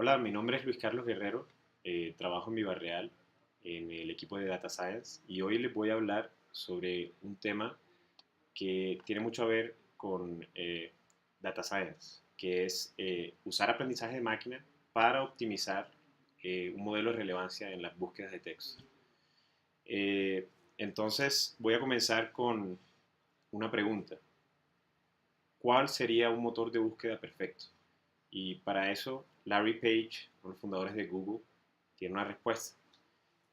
Hola, mi nombre es Luis Carlos Guerrero, trabajo en Vivarreal en el equipo de Data Science y hoy les voy a hablar sobre un tema que tiene mucho a ver con Data Science, que es usar aprendizaje de máquina para optimizar un modelo de relevancia en las búsquedas de texto. Eh, entonces voy a comenzar con una pregunta. ¿Cuál sería un motor de búsqueda perfecto? Y para eso, Larry Page, uno de los fundadores de Google, tiene una respuesta.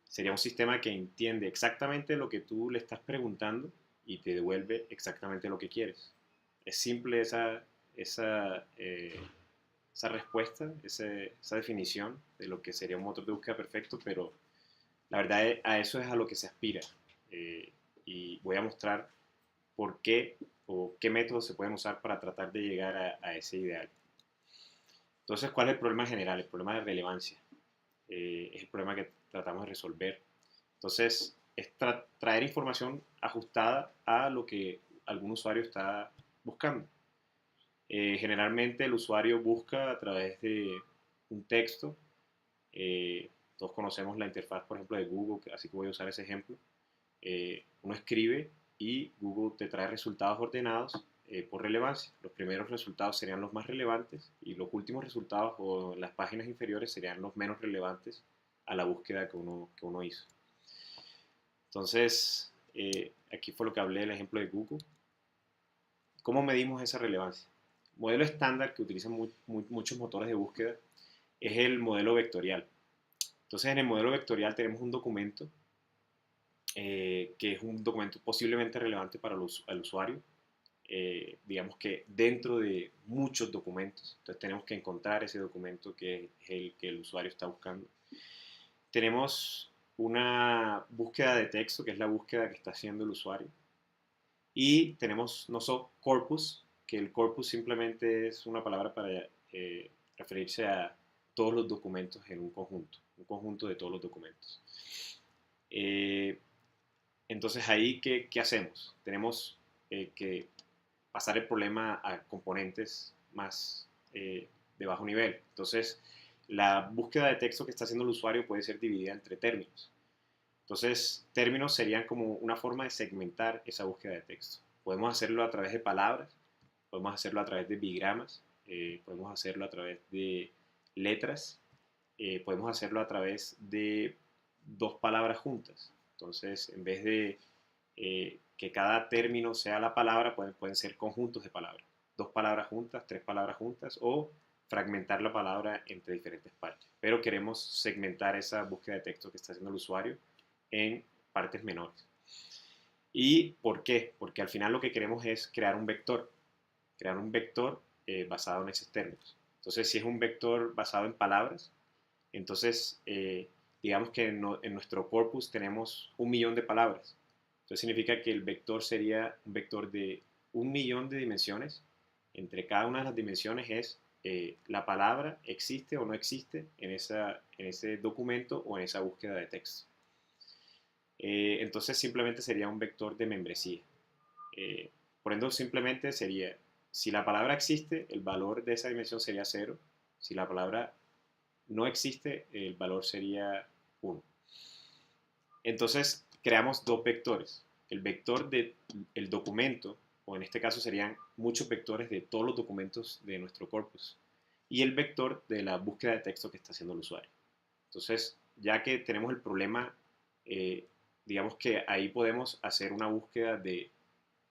Sería un sistema que entiende exactamente lo que tú le estás preguntando y te devuelve exactamente lo que quieres. Es simple esa respuesta, esa definición de lo que sería un motor de búsqueda perfecto, pero la verdad a eso es a lo que se aspira. Eh, y voy a mostrar por qué o qué métodos se pueden usar para tratar de llegar a ese ideal. Entonces, ¿cuál es el problema general? El problema de relevancia. Es el problema que tratamos de resolver. Entonces, es traer información ajustada a lo que algún usuario está buscando. Generalmente el usuario busca a través de un texto. Todos conocemos la interfaz, por ejemplo, de Google, así que voy a usar ese ejemplo. Uno escribe y Google te trae resultados ordenados por relevancia. Los primeros resultados serían los más relevantes y los últimos resultados o las páginas inferiores serían los menos relevantes a la búsqueda que uno hizo. Entonces, aquí fue lo que hablé del ejemplo de Google. ¿Cómo medimos esa relevancia? El modelo estándar que utilizan muchos motores de búsqueda es el modelo vectorial. Entonces, en el modelo vectorial tenemos un documento que es un documento posiblemente relevante para el usuario, digamos que dentro de muchos documentos. Entonces tenemos que encontrar ese documento que es el que el usuario está buscando. Tenemos una búsqueda de texto, que es la búsqueda que está haciendo el usuario. Y tenemos nosotros corpus, que el corpus simplemente es una palabra para referirse a todos los documentos en un conjunto de todos los documentos. Eh, entonces ahí, ¿qué hacemos? Tenemos que pasar el problema a componentes más de bajo nivel. Entonces, la búsqueda de texto que está haciendo el usuario puede ser dividida entre términos. Entonces, términos serían como una forma de segmentar esa búsqueda de texto. Podemos hacerlo a través de palabras, podemos hacerlo a través de bigramas, podemos hacerlo a través de letras, podemos hacerlo a través de dos palabras juntas. Entonces, en vez de que cada término sea la palabra, pueden ser conjuntos de palabras. Dos palabras juntas, tres palabras juntas o fragmentar la palabra entre diferentes partes. Pero queremos segmentar esa búsqueda de texto que está haciendo el usuario en partes menores. ¿Y por qué? Porque al final lo que queremos es crear un vector basado en esos términos. Entonces, si es un vector basado en palabras, entonces digamos que en nuestro corpus tenemos 1 millón de palabras. Entonces significa que el vector sería un vector de 1 millón de dimensiones. Entre cada una de las dimensiones es la palabra existe o no existe en ese documento o en esa búsqueda de texto. Entonces simplemente sería un vector de membresía. Por ende, simplemente sería, si la palabra existe, el valor de esa dimensión sería 0. Si la palabra no existe, el valor sería 1. Entonces, creamos dos vectores. El vector del documento, o en este caso serían muchos vectores de todos los documentos de nuestro corpus, y el vector de la búsqueda de texto que está haciendo el usuario. Entonces, ya que tenemos el problema, digamos que ahí podemos hacer una búsqueda de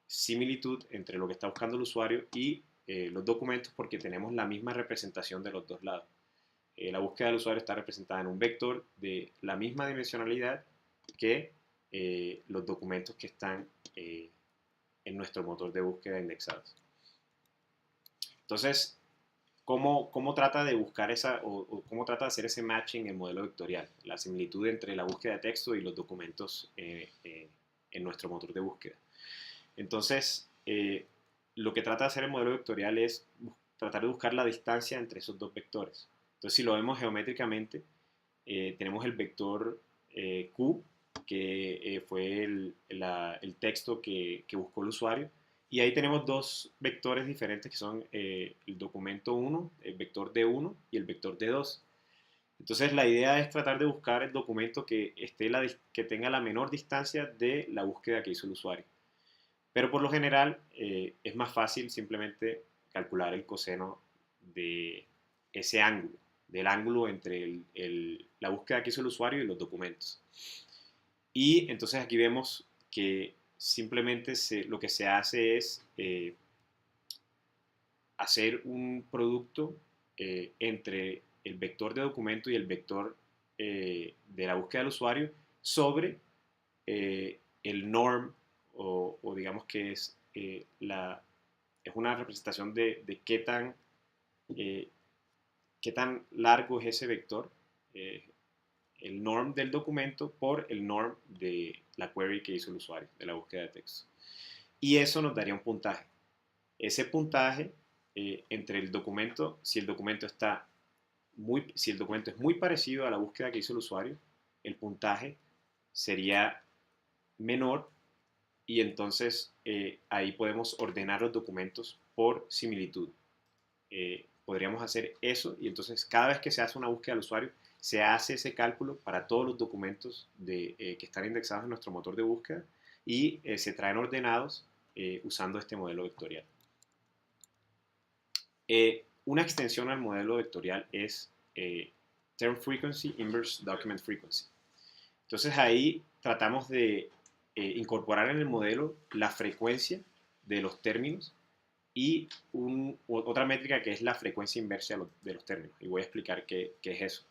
similitud entre lo que está buscando el usuario y los documentos porque tenemos la misma representación de los dos lados. La búsqueda del usuario está representada en un vector de la misma dimensionalidad que los documentos que están en nuestro motor de búsqueda indexados. Entonces, ¿cómo trata de buscar o cómo trata de hacer ese matching en el modelo vectorial? La similitud entre la búsqueda de texto y los documentos en nuestro motor de búsqueda. Entonces, lo que trata de hacer el modelo vectorial es tratar de buscar la distancia entre esos dos vectores. Entonces, si lo vemos geométricamente, tenemos el vector Q, que fue el texto que buscó el usuario, Y ahí tenemos dos vectores diferentes que son el documento 1, el vector D1 y el vector D2. Entonces la idea es tratar de buscar el documento que tenga la menor distancia de la búsqueda que hizo el usuario. Pero por lo general es más fácil simplemente calcular el coseno de ese ángulo, del ángulo entre la búsqueda que hizo el usuario y los documentos. Y entonces aquí vemos que simplemente lo que se hace es hacer un producto entre el vector de documento y el vector de la búsqueda del usuario sobre el norm o digamos que es una representación de eh, qué tan largo es ese vector, el norm del documento por el norm de la query que hizo el usuario, de la búsqueda de texto. Y eso nos daría un puntaje. Ese puntaje entre el documento, si el documento es muy parecido a la búsqueda que hizo el usuario, el puntaje sería menor y entonces ahí podemos ordenar los documentos por similitud. Podríamos hacer eso y entonces cada vez que se hace una búsqueda al usuario, se hace ese cálculo para todos los documentos que están indexados en nuestro motor de búsqueda y se traen ordenados usando este modelo vectorial. Una extensión al modelo vectorial es Term Frequency Inverse Document Frequency. Entonces ahí tratamos de incorporar en el modelo la frecuencia de los términos y otra métrica que es la frecuencia inversa de los términos. Y voy a explicar qué es eso.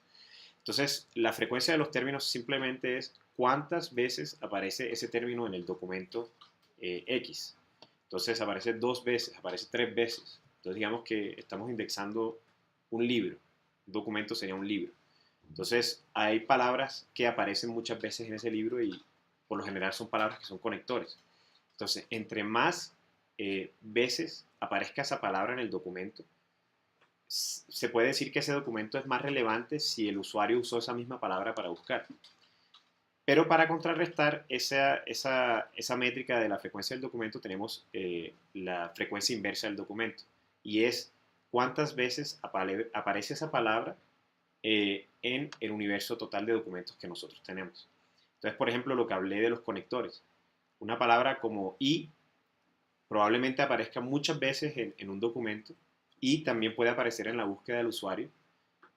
Entonces, la frecuencia de los términos simplemente es cuántas veces aparece ese término en el documento X. Entonces, aparece 2 veces, aparece 3 veces. Entonces, digamos que estamos indexando un libro. Un documento sería un libro. Entonces, hay palabras que aparecen muchas veces en ese libro y por lo general son palabras que son conectores. Entonces, entre más veces aparezca esa palabra en el documento, se puede decir que ese documento es más relevante si el usuario usó esa misma palabra para buscar. Pero para contrarrestar esa métrica de la frecuencia del documento tenemos la frecuencia inversa del documento y es cuántas veces aparece esa palabra en el universo total de documentos que nosotros tenemos. Entonces, por ejemplo, lo que hablé de los conectores. Una palabra como y probablemente aparezca muchas veces en un documento y también puede aparecer en la búsqueda del usuario,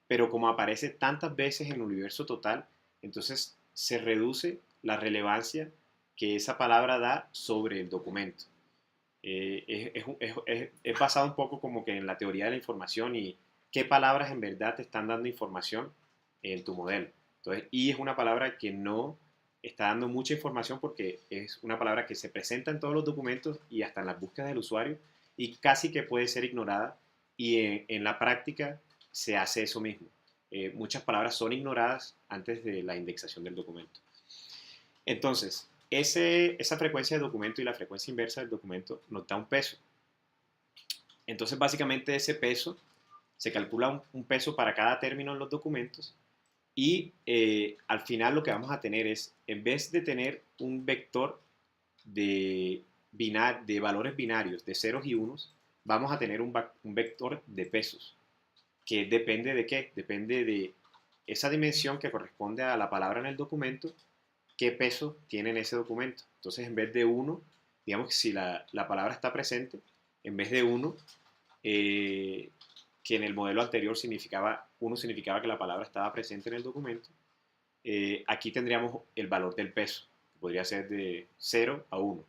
pero como aparece tantas veces en el universo total, entonces se reduce la relevancia que esa palabra da sobre el documento. Es basado un poco como que en la teoría de la información y qué palabras en verdad te están dando información en tu modelo. Entonces, y es una palabra que no está dando mucha información porque es una palabra que se presenta en todos los documentos y hasta en las búsquedas del usuario y casi que puede ser ignorada y en la práctica se hace eso mismo. Muchas palabras son ignoradas antes de la indexación del documento. Entonces, esa frecuencia de documento y la frecuencia inversa del documento nos da un peso. Entonces, básicamente ese peso se calcula un peso para cada término en los documentos y al final lo que vamos a tener es, en vez de tener un vector de valores binarios de ceros y unos, vamos a tener un vector de pesos, que depende de qué, depende de esa dimensión que corresponde a la palabra en el documento, qué peso tiene en ese documento. Entonces, en vez de 1, digamos que si la palabra está presente, en vez de 1, que en el modelo anterior significaba que la palabra estaba presente en el documento, aquí tendríamos el valor del peso, que podría ser de 0 a 1.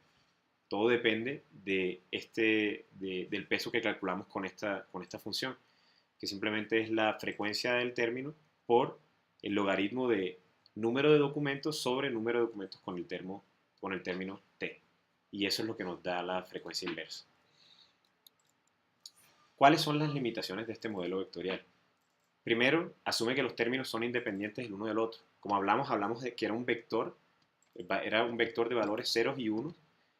Todo depende del peso que calculamos con esta función, que simplemente es la frecuencia del término por el logaritmo de número de documentos sobre número de documentos con el término t. Y eso es lo que nos da la frecuencia inversa. ¿Cuáles son las limitaciones de este modelo vectorial? Primero, asume que los términos son independientes el uno del otro. Como hablamos de que era un vector de valores ceros y unos.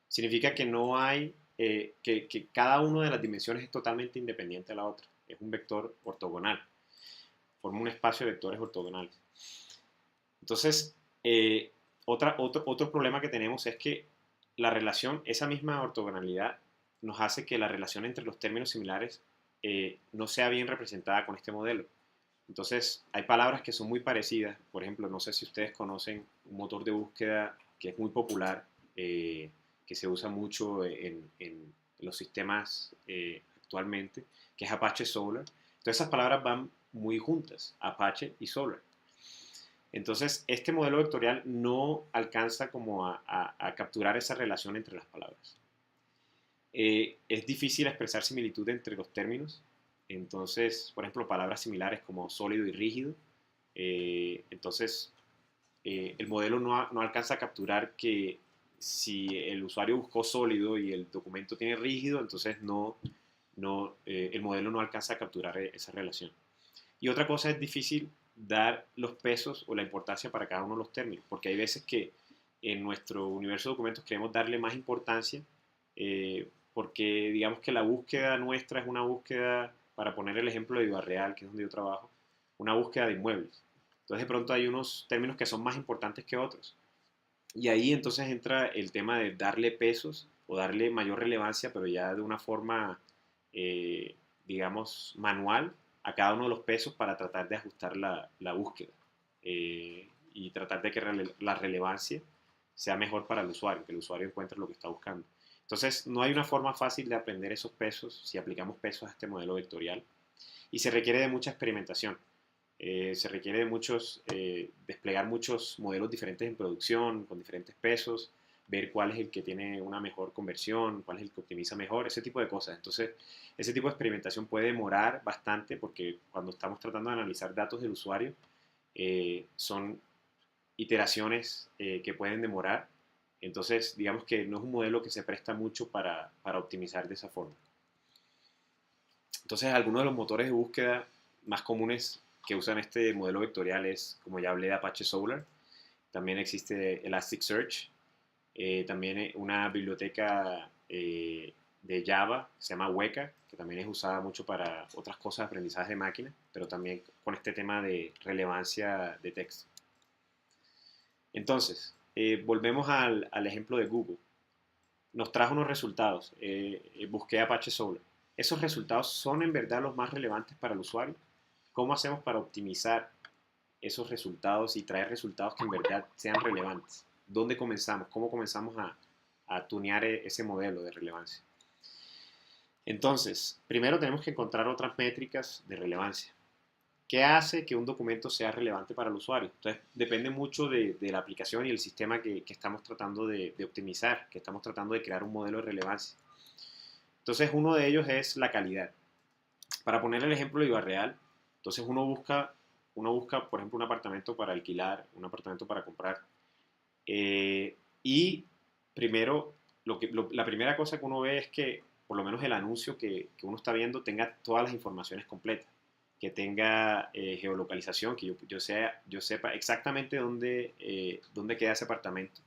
Significa que no hay, que cada una de las dimensiones es totalmente independiente de la otra. Es un vector ortogonal. Forma un espacio de vectores ortogonales. Entonces, otro problema que tenemos es que la relación, esa misma ortogonalidad, nos hace que la relación entre los términos similares no sea bien representada con este modelo. Entonces, hay palabras que son muy parecidas. Por ejemplo, no sé si ustedes conocen un motor de búsqueda que es muy popular, que se usa mucho en los sistemas actualmente, que es Apache Solar. Entonces, esas palabras van muy juntas, Apache y Solar. Entonces, este modelo vectorial no alcanza como a capturar esa relación entre las palabras. Es difícil expresar similitud entre los términos. Entonces, por ejemplo, palabras similares como sólido y rígido. Entonces, el modelo no alcanza a capturar que si el usuario buscó sólido y el documento tiene rígido, entonces el modelo no alcanza a capturar esa relación. Y otra cosa, es difícil dar los pesos o la importancia para cada uno de los términos, porque hay veces que en nuestro universo de documentos queremos darle más importancia, porque digamos que la búsqueda nuestra es una búsqueda, para poner el ejemplo de Viva Real, que es donde yo trabajo, una búsqueda de inmuebles. Entonces de pronto hay unos términos que son más importantes que otros. Y ahí entonces entra el tema de darle pesos o darle mayor relevancia, pero ya de una forma, eh, digamos, manual a cada uno de los pesos para tratar de ajustar la búsqueda y tratar de que la relevancia sea mejor para el usuario, que el usuario encuentre lo que está buscando. Entonces, no hay una forma fácil de aprender esos pesos si aplicamos pesos a este modelo vectorial y se requiere de mucha experimentación. Se requiere de desplegar muchos modelos diferentes en producción, con diferentes pesos, ver cuál es el que tiene una mejor conversión, cuál es el que optimiza mejor, ese tipo de cosas. Entonces, ese tipo de experimentación puede demorar bastante porque cuando estamos tratando de analizar datos del usuario, son iteraciones que pueden demorar. Entonces, digamos que no es un modelo que se presta mucho para optimizar de esa forma. Entonces, algunos de los motores de búsqueda más comunes que usan este modelo vectorial es, como ya hablé, de Apache Solar. También existe Elasticsearch. También una biblioteca de Java que se llama Weka, que también es usada mucho para otras cosas de aprendizaje de máquina, pero también con este tema de relevancia de texto. Entonces, volvemos al ejemplo de Google. Nos trajo unos resultados. Busqué Apache Solar. ¿Esos resultados son en verdad los más relevantes para el usuario? ¿Cómo hacemos para optimizar esos resultados y traer resultados que en verdad sean relevantes? ¿Dónde comenzamos? ¿Cómo comenzamos a tunear ese modelo de relevancia? Entonces, primero tenemos que encontrar otras métricas de relevancia. ¿Qué hace que un documento sea relevante para el usuario? Entonces, depende mucho de la aplicación y el sistema que estamos tratando de optimizar, que estamos tratando de crear un modelo de relevancia. Entonces, uno de ellos es la calidad. Para poner el ejemplo de Iba Real, entonces uno busca, por ejemplo, un apartamento para alquilar, un apartamento para comprar. Y primero, la primera cosa que uno ve es que por lo menos el anuncio que uno está viendo tenga todas las informaciones completas, que tenga geolocalización, que yo sepa exactamente dónde queda ese apartamento,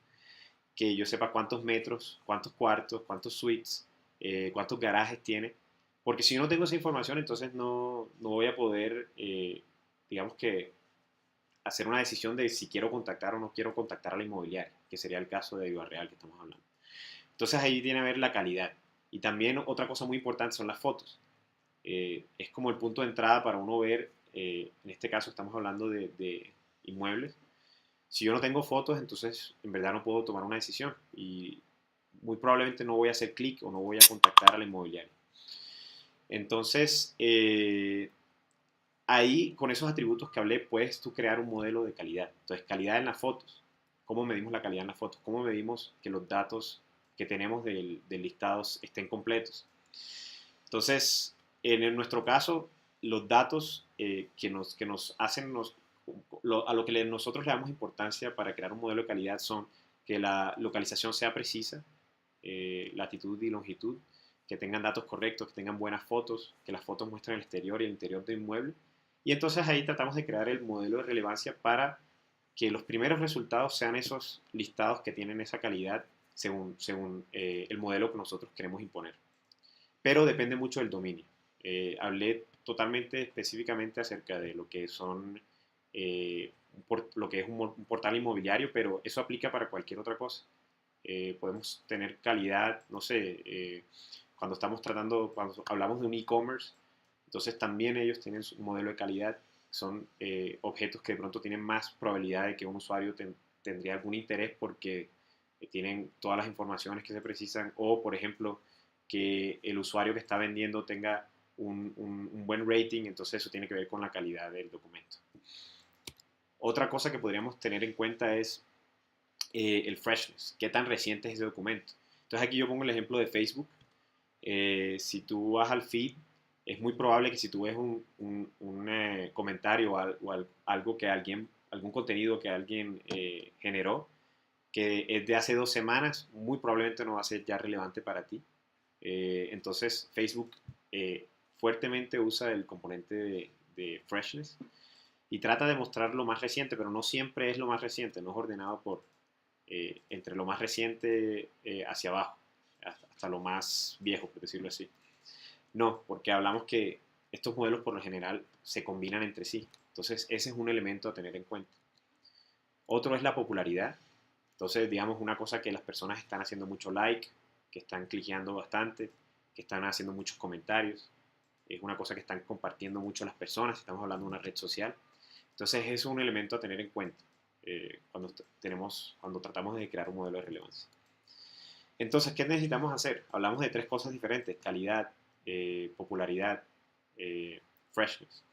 que yo sepa cuántos metros, cuántos cuartos, cuántos suites, cuántos garajes tiene, porque si yo no tengo esa información, entonces no voy a poder, digamos que, hacer una decisión de si quiero contactar o no quiero contactar a la inmobiliaria, que sería el caso de Viva Real que estamos hablando. Entonces ahí tiene que ver la calidad. Y también otra cosa muy importante son las fotos. Es como el punto de entrada para uno ver, en este caso estamos hablando de inmuebles. Si yo no tengo fotos, entonces en verdad no puedo tomar una decisión y muy probablemente no voy a hacer clic o no voy a contactar a la inmobiliaria. Entonces, ahí con esos atributos que hablé, puedes tú crear un modelo de calidad. Entonces, calidad en las fotos. ¿Cómo medimos la calidad en las fotos? ¿Cómo medimos que los datos que tenemos del listado estén completos? Entonces, nuestro caso, los datos que nos hacen, a lo que nosotros le damos importancia para crear un modelo de calidad son que la localización sea precisa, latitud y longitud, que tengan datos correctos, que tengan buenas fotos, que las fotos muestren el exterior y el interior del inmueble. Y entonces ahí tratamos de crear el modelo de relevancia para que los primeros resultados sean esos listados que tienen esa calidad según el modelo que nosotros queremos imponer. Pero depende mucho del dominio. Hablé totalmente específicamente acerca de lo que son lo que es un portal inmobiliario, pero eso aplica para cualquier otra cosa. Podemos tener calidad, no sé, cuando hablamos de un e-commerce, entonces también ellos tienen un modelo de calidad, son objetos que de pronto tienen más probabilidad de que un usuario tendría algún interés porque tienen todas las informaciones que se precisan, o por ejemplo que el usuario que está vendiendo tenga un buen rating, entonces eso tiene que ver con la calidad del documento. Otra cosa que podríamos tener en cuenta es el freshness, qué tan reciente es ese documento. Entonces aquí yo pongo el ejemplo de Facebook. Si tú vas al feed, es muy probable que si tú ves un comentario o algo que algún contenido que alguien generó, que es de hace 2 semanas, muy probablemente no va a ser ya relevante para ti. Entonces Facebook fuertemente usa el componente de freshness y trata de mostrar lo más reciente, pero no siempre es lo más reciente, no es ordenado por entre lo más reciente hacia abajo, hasta lo más viejo, por decirlo así. No, porque hablamos que estos modelos por lo general se combinan entre sí. Entonces ese es un elemento a tener en cuenta. Otro es la popularidad. Entonces, digamos, una cosa que las personas están haciendo mucho like, que están cliqueando bastante, que están haciendo muchos comentarios. Es una cosa que están compartiendo mucho las personas, estamos hablando de una red social. Entonces, es un elemento a tener en cuenta cuando tratamos de crear un modelo de relevancia. Entonces, ¿qué necesitamos hacer? Hablamos de 3 cosas diferentes: calidad, popularidad, freshness.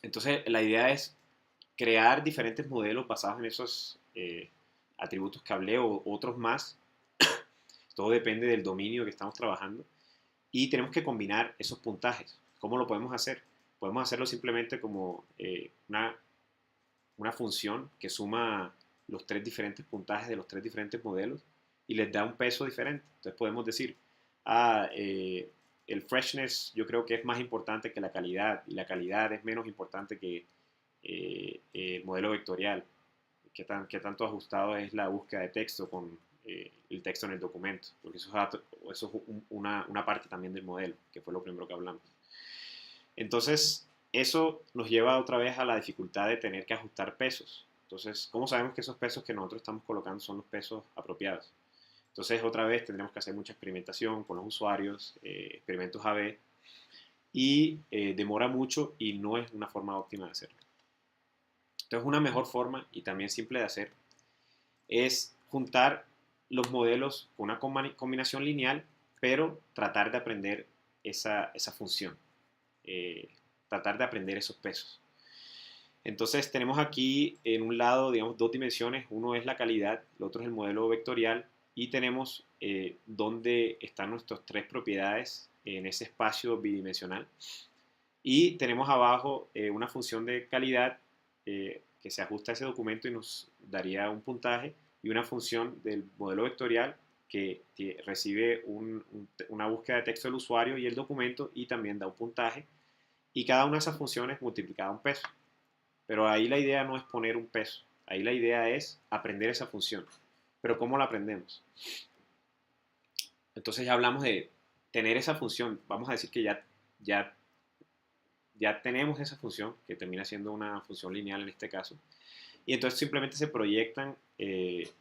Entonces, la idea es crear diferentes modelos basados en esos atributos que hablé o otros más. Todo depende del dominio que estamos trabajando. Y tenemos que combinar esos puntajes. ¿Cómo lo podemos hacer? Podemos hacerlo simplemente como una función que suma los 3 diferentes puntajes de los 3 diferentes modelos y les da un peso diferente. Entonces podemos decir, el freshness yo creo que es más importante que la calidad, y la calidad es menos importante que el modelo vectorial. Qué tanto ajustado es la búsqueda de texto con el texto en el documento, porque eso es una parte también del modelo, que fue lo primero que hablamos. Entonces, eso nos lleva otra vez a la dificultad de tener que ajustar pesos. Entonces, ¿cómo sabemos que esos pesos que nosotros estamos colocando son los pesos apropiados? Entonces, otra vez tendremos que hacer mucha experimentación con los usuarios, experimentos A/B, y demora mucho y no es una forma óptima de hacerlo. Entonces, una mejor forma y también simple de hacer es juntar los modelos con una combinación lineal, pero tratar de aprender esa función, tratar de aprender esos pesos. Entonces tenemos aquí en un lado, digamos, 2 dimensiones. Uno es la calidad, el otro es el modelo vectorial, y tenemos dónde están nuestras 3 propiedades en ese espacio bidimensional. Y tenemos abajo una función de calidad que se ajusta a ese documento y nos daría un puntaje, y una función del modelo vectorial que recibe una búsqueda de texto del usuario y el documento y también da un puntaje, y cada una de esas funciones multiplicada un peso. Pero ahí la idea no es poner un peso, ahí la idea es aprender esa función. Pero ¿cómo la aprendemos? Entonces ya hablamos de tener esa función. Vamos a decir que ya tenemos esa función, que termina siendo una función lineal en este caso. Y entonces simplemente se proyectan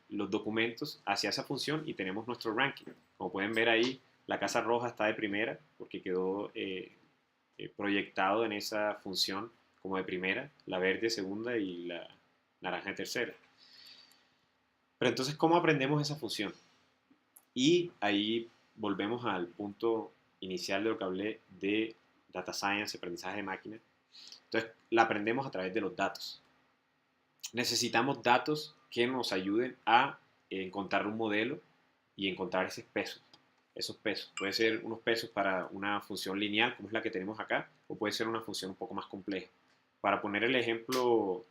los documentos hacia esa función y tenemos nuestro ranking. Como pueden ver ahí, la casa roja está de primera porque quedó proyectado en esa función como de primera, la verde segunda y la naranja tercera. Pero entonces, ¿cómo aprendemos esa función? Y ahí volvemos al punto inicial de lo que hablé de data science, aprendizaje de máquina. Entonces, la aprendemos a través de los datos. Necesitamos datos que nos ayuden a encontrar un modelo y encontrar esos pesos. Esos pesos. Puede ser unos pesos para una función lineal, como es la que tenemos acá, o puede ser una función un poco más compleja. Para poner el ejemplo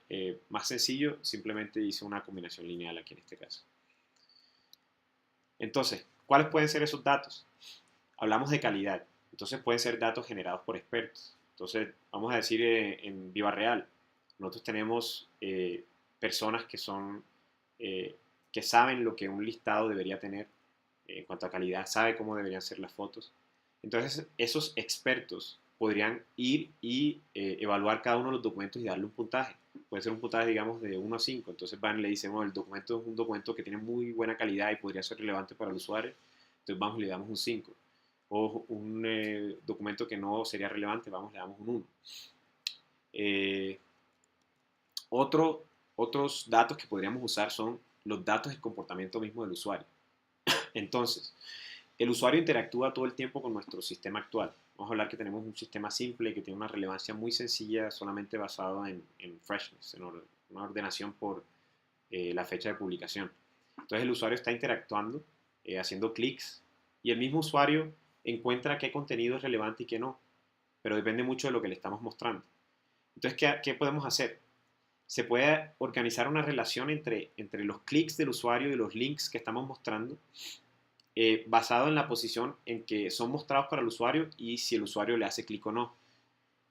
más sencillo, simplemente hice una combinación lineal aquí en este caso. Entonces, ¿cuáles pueden ser esos datos? Hablamos de calidad. Entonces pueden ser datos generados por expertos. Entonces, vamos a decir en Viva Real, nosotros tenemos personas que saben lo que un listado debería tener en cuanto a calidad, sabe cómo deberían ser las fotos. Entonces, esos expertos podrían ir y evaluar cada uno de los documentos y darle un puntaje. Puede ser un puntaje, digamos, de 1 a 5. Entonces van y le dicen, el documento es un documento que tiene muy buena calidad y podría ser relevante para el usuario. Entonces vamos y le damos un 5. o un documento que no sería relevante, le damos un 1. Otros datos que podríamos usar son los datos de comportamiento mismo del usuario. Entonces, el usuario interactúa todo el tiempo con nuestro sistema actual. Vamos a hablar que tenemos un sistema simple que tiene una relevancia muy sencilla, solamente basado en freshness, en una ordenación por la fecha de publicación. Entonces el usuario está interactuando, haciendo clics, y el mismo usuario encuentra qué contenido es relevante y qué no, pero depende mucho de lo que le estamos mostrando. Entonces, ¿qué podemos hacer? Se puede organizar una relación entre los clics del usuario y los links que estamos mostrando, basado en la posición en que son mostrados para el usuario y si el usuario le hace clic o no.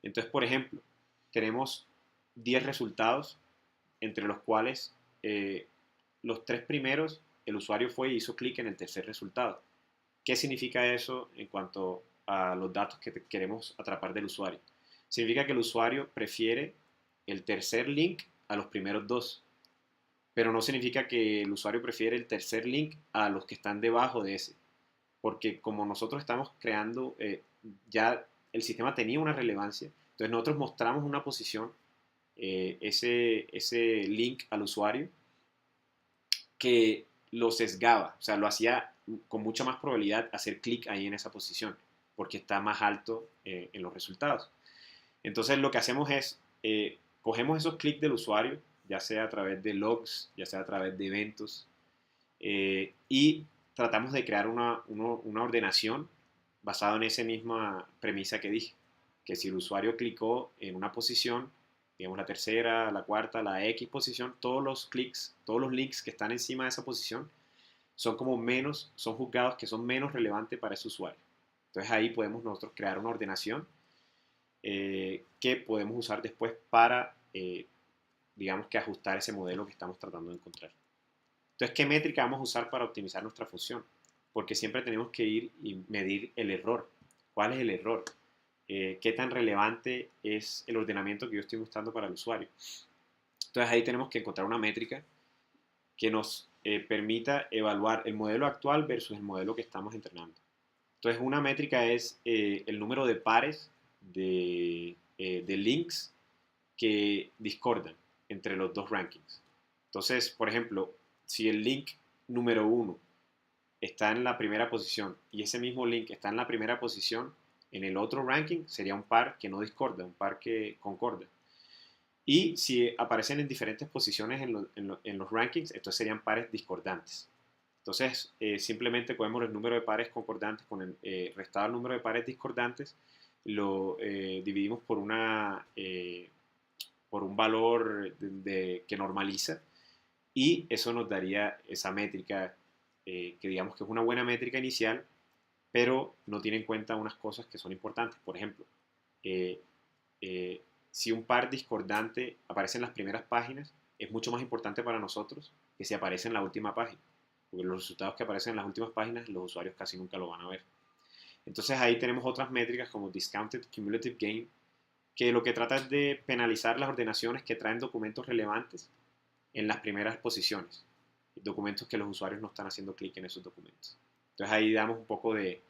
Entonces, por ejemplo, tenemos 10 resultados, entre los cuales los 3 primeros el usuario fue y hizo clic en el tercer resultado. ¿Qué significa eso en cuanto a los datos que queremos atrapar del usuario? Significa que el usuario prefiere el tercer link a los primeros dos, pero no significa que el usuario prefiere el tercer link a los que están debajo de ese, porque como nosotros estamos creando, ya el sistema tenía una relevancia, entonces nosotros mostramos una posición, ese link al usuario, que lo sesgaba, o sea, lo hacía con mucha más probabilidad hacer clic ahí en esa posición, porque está más alto en los resultados. Entonces lo que hacemos es, cogemos esos clics del usuario, ya sea a través de logs, ya sea a través de eventos, y tratamos de crear una ordenación basada en esa misma premisa que dije, que si el usuario clicó en una posición, digamos la tercera, la cuarta, la X posición, todos los clics, todos los links que están encima de esa posición son como menos, son juzgados que son menos relevantes para ese usuario. Entonces ahí podemos nosotros crear una ordenación que podemos usar después para, digamos que ajustar ese modelo que estamos tratando de encontrar. Entonces, ¿qué métrica vamos a usar para optimizar nuestra función? Porque siempre tenemos que ir y medir el error. ¿Cuál es el error? ¿Qué tan relevante es el ordenamiento que yo estoy mostrando para el usuario? Entonces ahí tenemos que encontrar una métrica que nos permita evaluar el modelo actual versus el modelo que estamos entrenando. Entonces una métrica es el número de pares de links que discordan entre los dos rankings. Entonces, por ejemplo, si el link número 1 está en la primera posición y ese mismo link está en la primera posición en el otro ranking, sería un par que no discorda, un par que concorda. Y si aparecen en diferentes posiciones en los rankings, entonces serían pares discordantes. Entonces, simplemente cogemos el número de pares concordantes con el restado el número de pares discordantes, lo dividimos por un valor que normaliza, y eso nos daría esa métrica, que digamos que es una buena métrica inicial, pero no tiene en cuenta unas cosas que son importantes. Por ejemplo, eh, si un par discordante aparece en las primeras páginas, es mucho más importante para nosotros que si aparece en la última página, porque los resultados que aparecen en las últimas páginas los usuarios casi nunca lo van a ver. Entonces ahí tenemos otras métricas como Discounted Cumulative Gain, que lo que trata es de penalizar las ordenaciones que traen documentos relevantes en las primeras posiciones, documentos que los usuarios no están haciendo clic en esos documentos. Entonces ahí damos un poco de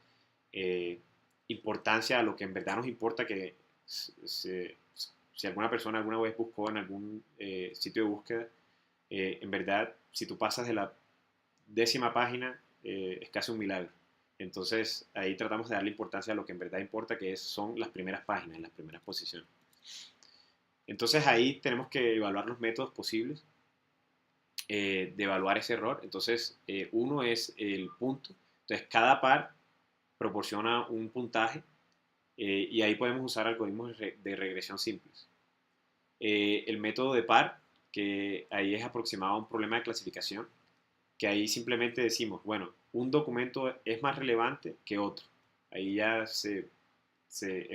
importancia a lo que en verdad nos importa, que si alguna persona alguna vez buscó en algún sitio de búsqueda, en verdad, si tú pasas de la 10ª página, es casi un milagro. Entonces ahí tratamos de darle importancia a lo que en verdad importa, que son las primeras páginas, las primeras posiciones. Entonces ahí tenemos que evaluar los métodos posibles de evaluar ese error. Entonces, uno es el punto. Entonces, cada par proporciona un puntaje, y ahí podemos usar algoritmos de regresión simples. El método de par, que ahí es aproximado a un problema de clasificación, que ahí simplemente decimos, bueno, un documento es más relevante que otro. Ahí ya es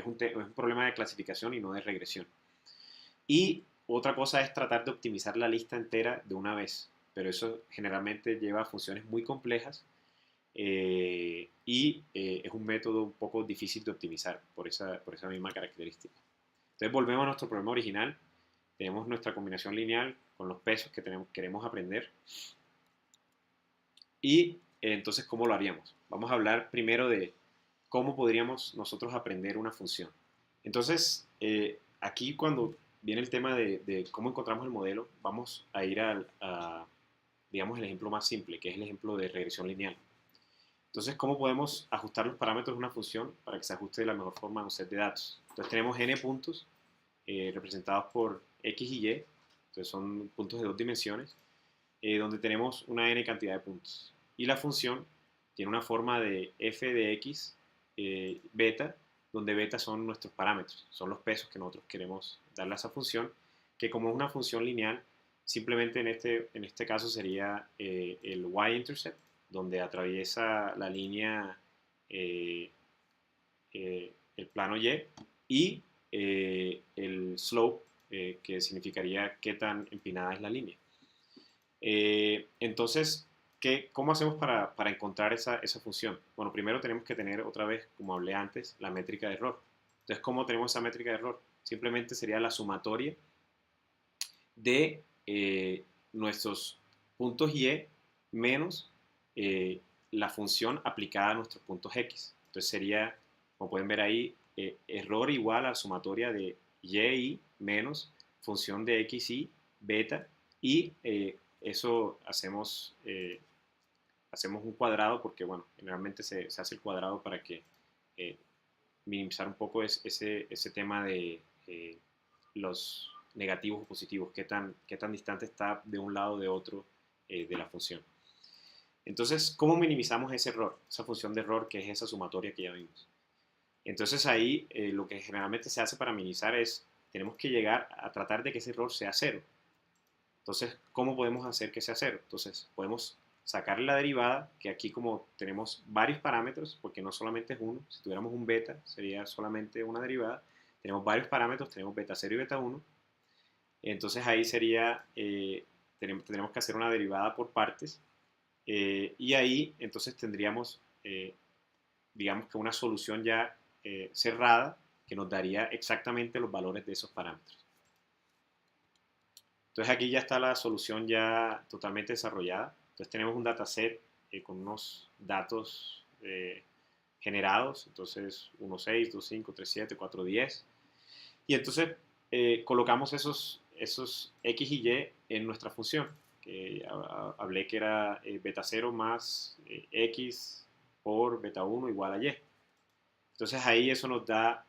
un problema de clasificación y no de regresión. Y otra cosa es tratar de optimizar la lista entera de una vez, pero eso generalmente lleva a funciones muy complejas, y es un método un poco difícil de optimizar por esa misma característica. Entonces volvemos a nuestro problema original. Tenemos nuestra combinación lineal con los pesos que queremos aprender. Y entonces, ¿cómo lo haríamos? Vamos a hablar primero de cómo podríamos nosotros aprender una función. Entonces, aquí cuando viene el tema de cómo encontramos el modelo, vamos a ir digamos, el ejemplo más simple, que es el ejemplo de regresión lineal. Entonces, ¿cómo podemos ajustar los parámetros de una función para que se ajuste de la mejor forma a un set de datos? Entonces, tenemos n puntos representados por x y y, entonces son puntos de 2 dimensiones, donde tenemos una n cantidad de puntos. Y la función tiene una forma de f de x beta, donde beta son nuestros parámetros, son los pesos que nosotros queremos darle a esa función, que como es una función lineal, simplemente en este caso sería el y-intercept, donde atraviesa la línea el plano y el slope, que significaría qué tan empinada es la línea. Entonces, ¿cómo hacemos para encontrar esa función? Bueno, primero tenemos que tener otra vez, como hablé antes, la métrica de error. Entonces, ¿cómo tenemos esa métrica de error? Simplemente sería la sumatoria de nuestros puntos y menos la función aplicada a nuestros puntos x. Entonces sería, como pueden ver ahí, error igual a la sumatoria de y menos función de xy beta, y eso hacemos un cuadrado porque, bueno, generalmente se hace el cuadrado para que minimizar un poco ese tema de los negativos o positivos, qué tan distante está de un lado o de otro de la función. Entonces, ¿cómo minimizamos ese error? Esa función de error, que es esa sumatoria que ya vimos. Entonces ahí lo que generalmente se hace para minimizar es, tenemos que llegar a tratar de que ese error sea cero. Entonces, ¿cómo podemos hacer que sea cero? Entonces, podemos sacar la derivada, que aquí como tenemos varios parámetros, porque no solamente es uno, si tuviéramos un beta sería solamente una derivada, tenemos varios parámetros, tenemos beta 0 y beta 1, entonces ahí sería, tendremos que hacer una derivada por partes, y ahí entonces tendríamos, digamos que una solución ya cerrada, que nos daría exactamente los valores de esos parámetros. Entonces aquí ya está la solución ya totalmente desarrollada. Entonces tenemos un dataset con unos datos generados, entonces 1, 6, 2, 5, 3, 7, 4, 10. Y entonces colocamos esos x y y en nuestra función, que hablé que era beta 0 más x por beta 1 igual a y. Entonces ahí eso nos da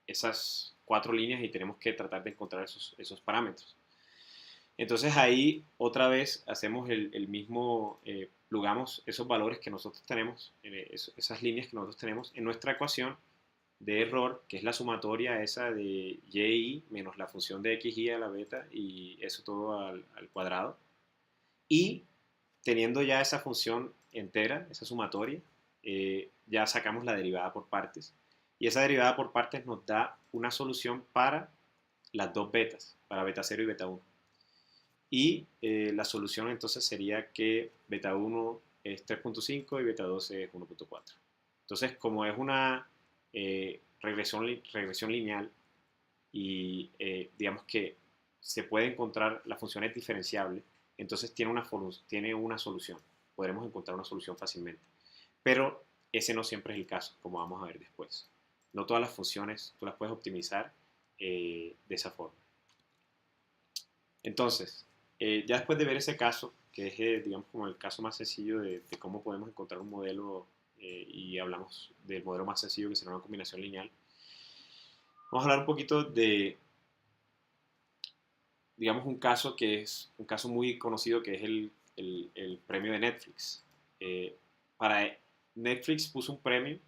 esas 4 líneas y tenemos que tratar de encontrar esos parámetros. Entonces ahí otra vez hacemos el mismo, plugamos esos valores que nosotros tenemos, esas líneas que nosotros tenemos en nuestra ecuación de error, que es la sumatoria esa de y menos la función de xy a la beta, y eso todo al cuadrado. Y teniendo ya esa función entera, esa sumatoria, ya sacamos la derivada por partes. Y esa derivada por partes nos da una solución para las dos betas, para beta 0 y beta 1. Y la solución entonces sería que beta 1 es 3.5 y beta 2 es 1.4. Entonces, como es una regresión lineal y digamos que se puede encontrar, la función es diferenciable, entonces tiene una solución. Podremos encontrar una solución fácilmente. Pero ese no siempre es el caso, como vamos a ver después. No todas las funciones tú las puedes optimizar de esa forma. Entonces, ya después de ver ese caso, que es, digamos, como el caso más sencillo de cómo podemos encontrar un modelo, y hablamos del modelo más sencillo, que será una combinación lineal, vamos a hablar un poquito de, digamos, un caso que es un caso muy conocido, que es el premio de Netflix. Para Netflix puso un premio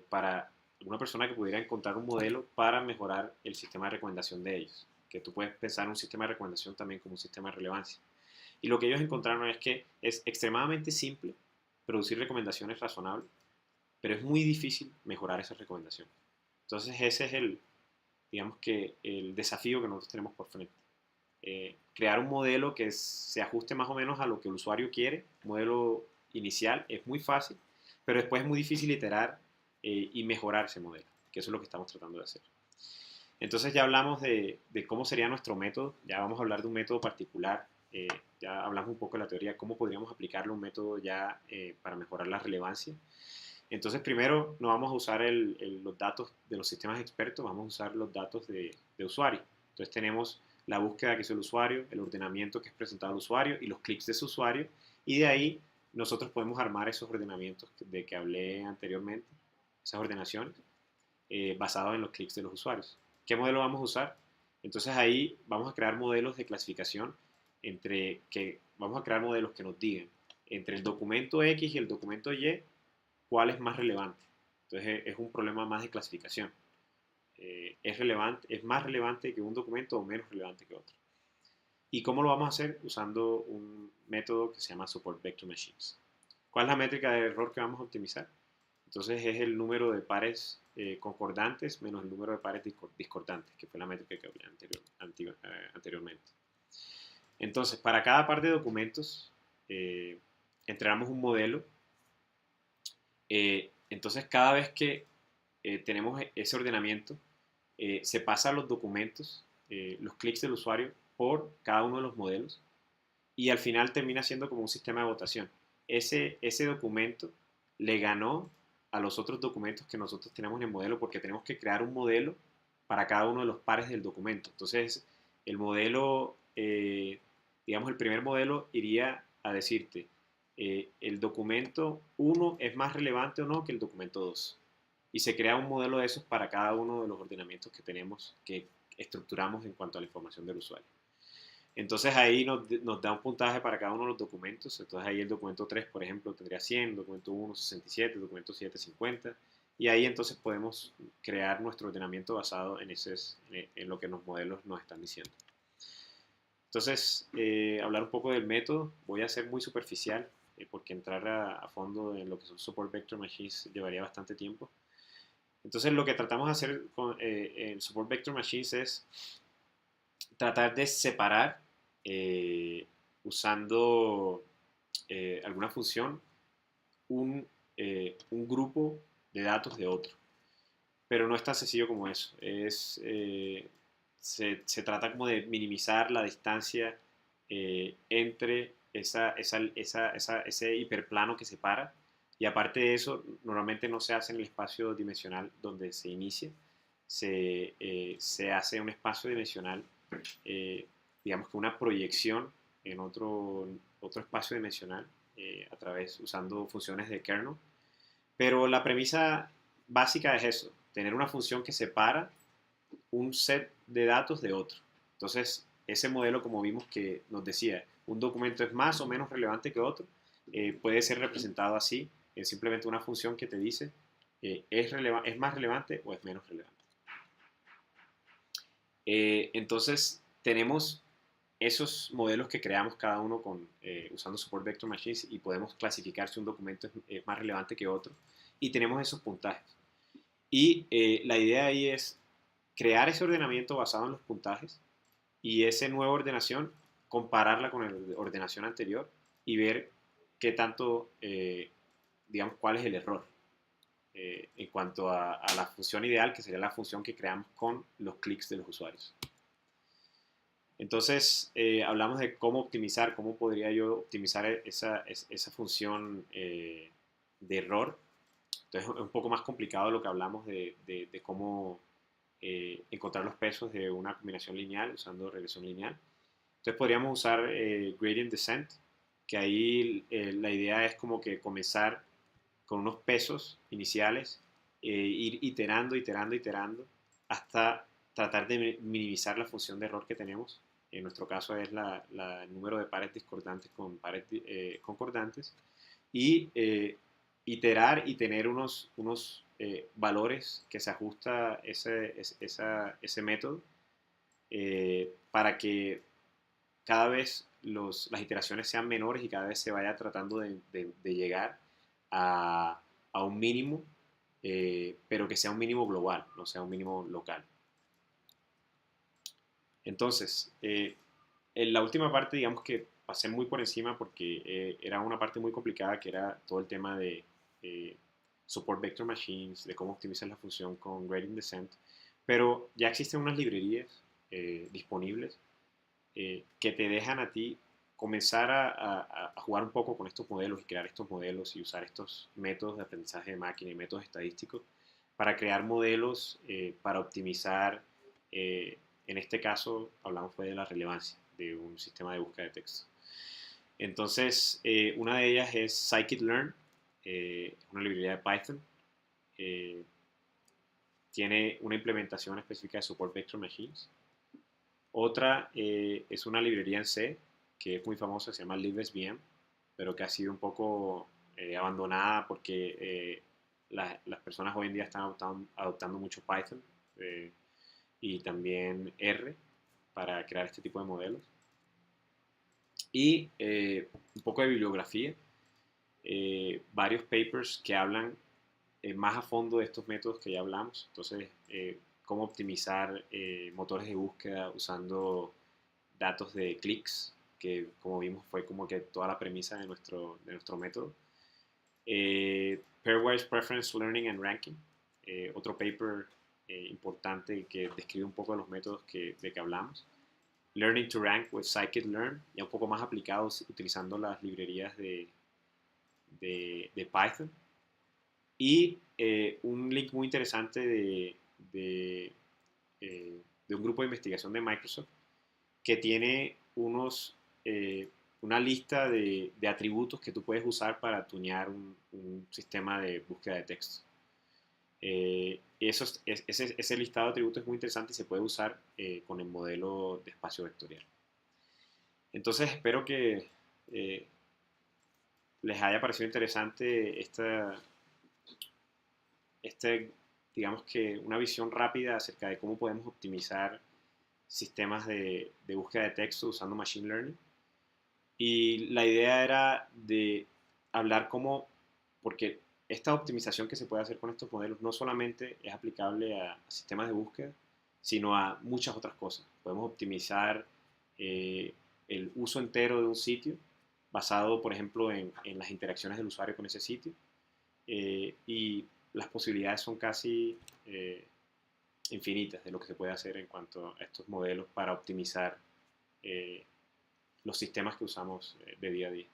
para una persona que pudiera encontrar un modelo para mejorar el sistema de recomendación de ellos, que tú puedes pensar en un sistema de recomendación también como un sistema de relevancia. Y lo que ellos encontraron es que es extremadamente simple producir recomendaciones razonables, pero es muy difícil mejorar esas recomendaciones. Entonces ese es digamos que el desafío que nosotros tenemos por frente. Crear un modelo que se ajuste más o menos a lo que el usuario quiere. Un modelo inicial es muy fácil, pero después es muy difícil iterar y mejorar ese modelo, que eso es lo que estamos tratando de hacer. Entonces ya hablamos de cómo sería nuestro método, ya vamos a hablar de un método particular ya hablamos un poco de la teoría, cómo podríamos aplicarle un método ya para mejorar la relevancia. Entonces, primero no vamos a usar los datos de los sistemas expertos, vamos a usar los datos de usuario. Entonces, tenemos la búsqueda que es el usuario, el ordenamiento que es presentado al usuario y los clics de ese usuario. Y de ahí nosotros podemos armar esos ordenamientos de que hablé anteriormente, esas ordenaciones, basados en los clics de los usuarios. ¿Qué modelo vamos a usar? Entonces ahí vamos a crear modelos de clasificación vamos a crear modelos que nos digan entre el documento X y el documento Y cuál es más relevante. Entonces es un problema más de clasificación. Es más relevante que un documento o menos relevante que otro. ¿Y cómo lo vamos a hacer? Usando un método que se llama Support Vector Machines. ¿Cuál es la métrica de error que vamos a optimizar? Entonces es el número de pares concordantes menos el número de pares discordantes, que fue la métrica que hablé anteriormente. Entonces, para cada par de documentos, entregamos un modelo. Entonces, cada vez que tenemos ese ordenamiento, se pasan los documentos, los clics del usuario por cada uno de los modelos y al final termina siendo como un sistema de votación. Ese documento le ganó a los otros documentos que nosotros tenemos en el modelo porque tenemos que crear un modelo para cada uno de los pares del documento. Entonces, el modelo, digamos, el primer modelo iría a decirte, el documento 1 es más relevante o no que el documento 2. Y se crea un modelo de esos para cada uno de los ordenamientos que tenemos, que estructuramos en cuanto a la información del usuario. Entonces ahí nos da un puntaje para cada uno de los documentos. Entonces ahí el documento 3, por ejemplo, tendría 100, documento 1, 67, documento 7, 50. Y ahí entonces podemos crear nuestro ordenamiento basado en lo que los modelos nos están diciendo. Entonces, hablar un poco del método. Voy a ser muy superficial porque entrar a fondo en lo que son Support Vector Machines llevaría bastante tiempo. Entonces, lo que tratamos de hacer en Support Vector Machines es tratar de separar usando alguna función un grupo de datos de otro. Pero no es tan sencillo como eso. Se trata como de minimizar la distancia entre ese hiperplano que separa. Y aparte de eso, normalmente no se hace en el espacio dimensional donde se inicia. Se hace un espacio dimensional, digamos que una proyección en otro espacio dimensional usando funciones de kernel. Pero la premisa básica es eso, tener una función que separa un set de datos de otro. Entonces, ese modelo, como vimos que nos decía, un documento es más o menos relevante que otro, puede ser representado así, es simplemente una función que te dice es más relevante o es menos relevante. Entonces, tenemos esos modelos que creamos cada uno usando Support Vector Machines y podemos clasificar si un documento es más relevante que otro y tenemos esos puntajes. Y la idea ahí es crear ese ordenamiento basado en los puntajes y esa nueva ordenación compararla con la ordenación anterior y ver qué tanto, digamos, cuál es el error en cuanto a la función ideal, que sería la función que creamos con los clics de los usuarios. Entonces, hablamos de cómo optimizar, cómo podría yo optimizar esa función de error. Entonces, es un poco más complicado lo que hablamos de cómo encontrar los pesos de una combinación lineal usando regresión lineal. Entonces, podríamos usar gradient descent, que ahí la idea es como que comenzar con unos pesos iniciales, ir iterando hasta tratar de minimizar la función de error que tenemos. En nuestro caso es el número de pares discordantes con pares concordantes. Y iterar y tener unos valores que se ajusta ese método para que cada vez las iteraciones sean menores y cada vez se vaya tratando de llegar a un mínimo, pero que sea un mínimo global, no sea un mínimo local. Entonces, en la última parte, digamos que pasé muy por encima porque era una parte muy complicada que era todo el tema de Support Vector Machines, de cómo optimizar la función con Gradient Descent, pero ya existen unas librerías disponibles que te dejan a ti comenzar a jugar un poco con estos modelos y crear estos modelos y usar estos métodos de aprendizaje de máquina y métodos estadísticos para crear modelos para optimizar, en este caso hablamos fue de la relevancia de un sistema de búsqueda de texto. Entonces, una de ellas es scikit-learn, una librería de Python. Eh, Tiene una implementación específica de support vector machines. Otra es una librería en C que es muy famosa, se llama libsvm, pero que ha sido un poco abandonada porque las personas hoy en día están adoptando mucho Python y también R para crear este tipo de modelos. Y un poco de bibliografía, varios papers que hablan más a fondo de estos métodos que ya hablamos. Entonces, cómo optimizar motores de búsqueda usando datos de clics, que como vimos fue como que toda la premisa de nuestro método. Pairwise Preference Learning and Ranking, otro paper importante que describe un poco los métodos de que hablamos. Learning to Rank with Scikit-learn, ya un poco más aplicados utilizando las librerías de Python. Y un link muy interesante de un grupo de investigación de Microsoft que tiene una lista de atributos que tú puedes usar para tunear un sistema de búsqueda de texto. Ese listado de atributos es muy interesante y se puede usar con el modelo de espacio vectorial. Entonces espero que les haya parecido interesante digamos que una visión rápida acerca de cómo podemos optimizar sistemas de búsqueda de texto usando Machine Learning. Y la idea era de hablar cómo, porque esta optimización que se puede hacer con estos modelos no solamente es aplicable a sistemas de búsqueda, sino a muchas otras cosas. Podemos optimizar el uso entero de un sitio basado, por ejemplo, en las interacciones del usuario con ese sitio. Y las posibilidades son casi infinitas de lo que se puede hacer en cuanto a estos modelos para optimizar los sistemas que usamos de día a día.